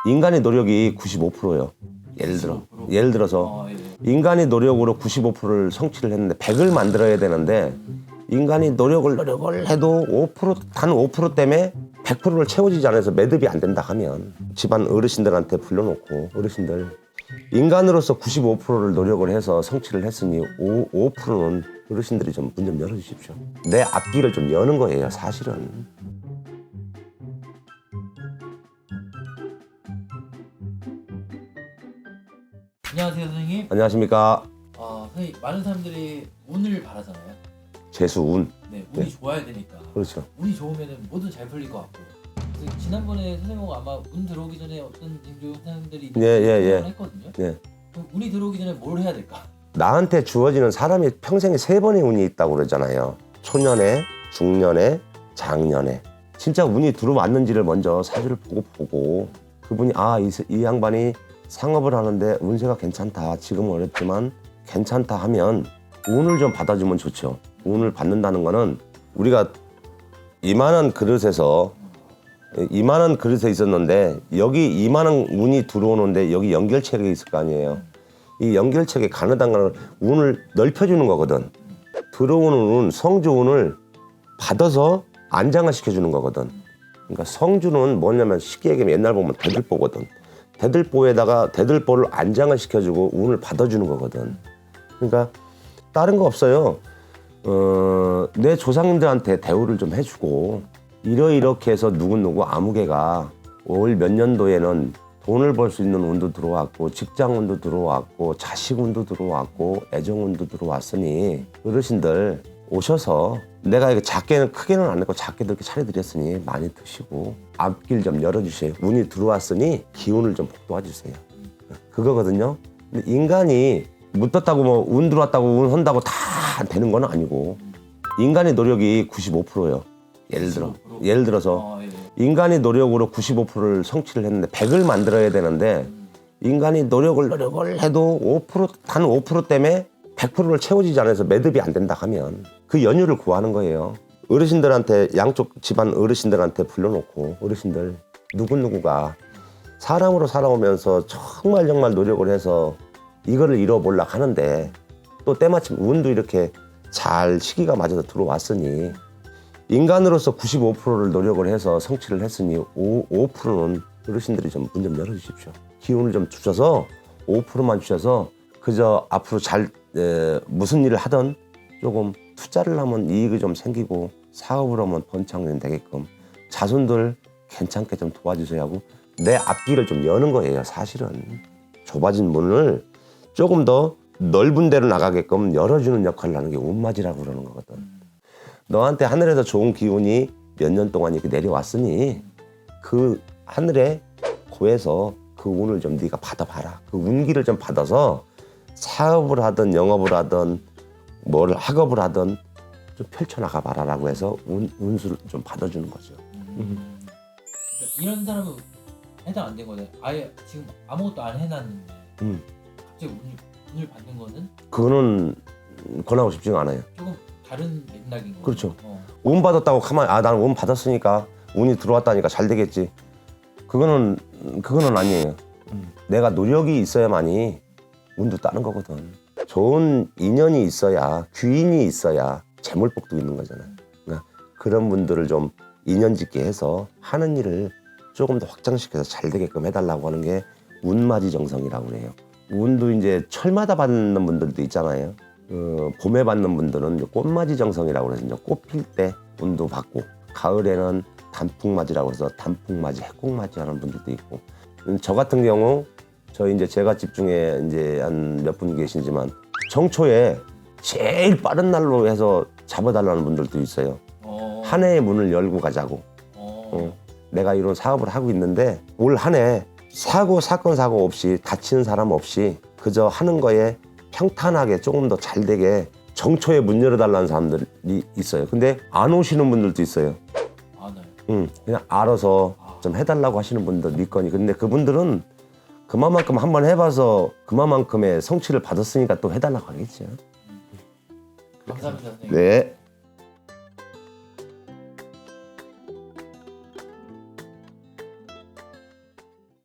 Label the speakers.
Speaker 1: 인간의 노력이 95%예요. 예를 들어서 인간의 노력으로 95%를 성취를 했는데 100을 만들어야 되는데 인간이 노력을 해도 5% 단 5% 때문에 100%를 채워지지 않아서 매듭이 안 된다 하면 집안 어르신들한테 불러놓고 어르신들 인간으로서 95%를 노력을 해서 성취를 했으니 5%는 어르신들이 좀 문 좀 열어주십시오. 내 앞길을 좀 여는 거예요, 사실은.
Speaker 2: 안녕하세요, 선생님.
Speaker 1: 안녕하십니까.
Speaker 2: 선생님, 많은 사람들이 운을 바라잖아요.
Speaker 1: 재수, 운.
Speaker 2: 네, 운이 좋아야 되니까.
Speaker 1: 그렇죠.
Speaker 2: 운이 좋으면 뭐든 잘 풀릴 것 같고. 그래서 지난번에 선생님하고 아마 운 들어오기 전에 어떤 징조 현상들이 했거든요.
Speaker 1: 예.
Speaker 2: 그럼 운이 들어오기 전에 뭘 해야 될까?
Speaker 1: 나한테 주어지는 사람이 평생에 3번의 운이 있다고 그러잖아요. 초년에, 중년에, 장년에. 진짜 운이 들어왔는지를 먼저 사주를 보고 그분이 이 양반이 상업을 하는데 운세가 괜찮다. 지금은 어렵지만 괜찮다 하면 운을 좀 받아주면 좋죠. 운을 받는다는 거는 우리가 이만한 그릇에 있었는데 여기 이만한 운이 들어오는데 여기 연결체가 있을 거 아니에요. 이 연결체가 가느다는 걸 운을 넓혀주는 거거든. 들어오는 운, 성주운을 받아서 안장을 시켜주는 거거든. 그러니까 성주는 뭐냐면 쉽게 얘기하면 옛날 보면 대들보거든. 대들보에다가 대들보를 안장을 시켜주고 운을 받아주는 거거든. 그러니까 다른 거 없어요. 내 조상님들한테 대우를 좀 해주고 이렇게 해서 누구누구 아무개가 올 몇 년도에는 돈을 벌 수 있는 운도 들어왔고 직장 운도 들어왔고 자식 운도 들어왔고 애정 운도 들어왔으니 어르신들 오셔서 내가 이거 작게는 크게는 안 했고 작게 이렇게 차려드렸으니 많이 드시고 앞길 좀 열어주세요. 운이 들어왔으니 기운을 좀 도와주세요. 그거거든요. 근데 인간이 묻었다고 뭐 운 들어왔다고 운 한다고 다 되는 건 아니고 인간의 노력이 95%예요. 예를 들어서 인간의 노력으로 95%를 성취를 했는데 100을 만들어야 되는데 인간이 노력을 해도 단 5% 때문에 100%를 채워지지 않아서 매듭이 안 된다 하면 그 연유를 구하는 거예요. 어르신들한테 양쪽 집안 어르신들한테 불러놓고 어르신들 누구누구가 사람으로 살아오면서 정말 노력을 해서 이거를 이뤄보려고 하는데 또 때마침 운도 이렇게 잘 시기가 맞아서 들어왔으니 인간으로서 95%를 노력을 해서 성취를 했으니 5%는 어르신들이 좀 문 좀 열어주십시오. 기운을 좀 주셔서 5%만 주셔서 그저 앞으로 무슨 일을 하든 조금 투자를 하면 이익이 좀 생기고 사업을 하면 번창이 되게끔 자손들 괜찮게 좀 도와주셔야 하고 내 앞길을 좀 여는 거예요. 사실은 좁아진 문을 조금 더 넓은 데로 나가게끔 열어주는 역할을 하는 게 운맞이라고 그러는 거거든. 너한테 하늘에서 좋은 기운이 몇 년 동안 이렇게 내려왔으니 그 하늘에 고해서 그 운을 좀 네가 받아봐라. 그 운기를 좀 받아서 사업을 하든 영업을 하든 뭘 학업을 하든 좀 펼쳐나가 봐라라고 해서 운수를 좀 받아주는 거죠.
Speaker 2: 그러니까 이런 사람은 해당 안 된 거네. 아예 지금 아무것도 안 해놨는데 갑자기 운을 받는 거는
Speaker 1: 그거는 권하고 싶지가 않아요.
Speaker 2: 조금 다른 맥락인 거죠.
Speaker 1: 그렇죠. 운 받았다고 가만히 나는 운 받았으니까 운이 들어왔다니까 잘 되겠지. 그거는 아니에요. 내가 노력이 있어야만이 운도 따는 거거든. 좋은 인연이 있어야 귀인이 있어야 재물복도 있는 거잖아요. 그러니까 그런 분들을 좀 인연 짓게 해서 하는 일을 조금 더 확장시켜서 잘 되게끔 해달라고 하는 게 운맞이 정성이라고 그래요. 운도 이제 철마다 받는 분들도 있잖아요. 봄에 받는 분들은 꽃맞이 정성이라고 해서 꽃 필 때 운도 받고 가을에는 단풍맞이라고 해서 단풍맞이, 해콩맞이 하는 분들도 있고 저 같은 경우 저희 이제 제가 집중에 이제 한 몇 분 계시지만 정초에 제일 빠른 날로 해서 잡아달라는 분들도 있어요. 한 해의 문을 열고 가자고. 내가 이런 사업을 하고 있는데 올 한 해 사건 사고 없이 다치는 사람 없이 그저 하는 거에 평탄하게 조금 더 잘 되게 정초에 문 열어달라는 사람들이 있어요. 근데 안 오시는 분들도 있어요.
Speaker 2: 네.
Speaker 1: 그냥 알아서 좀 해달라고 하시는 분들 믿거니. 근데 그분들은 그만큼 한번 해봐서 그만큼의 성취를 받았으니까 또 해달라고 하겠죠.
Speaker 2: 감사합니다, 선생님.
Speaker 1: 네.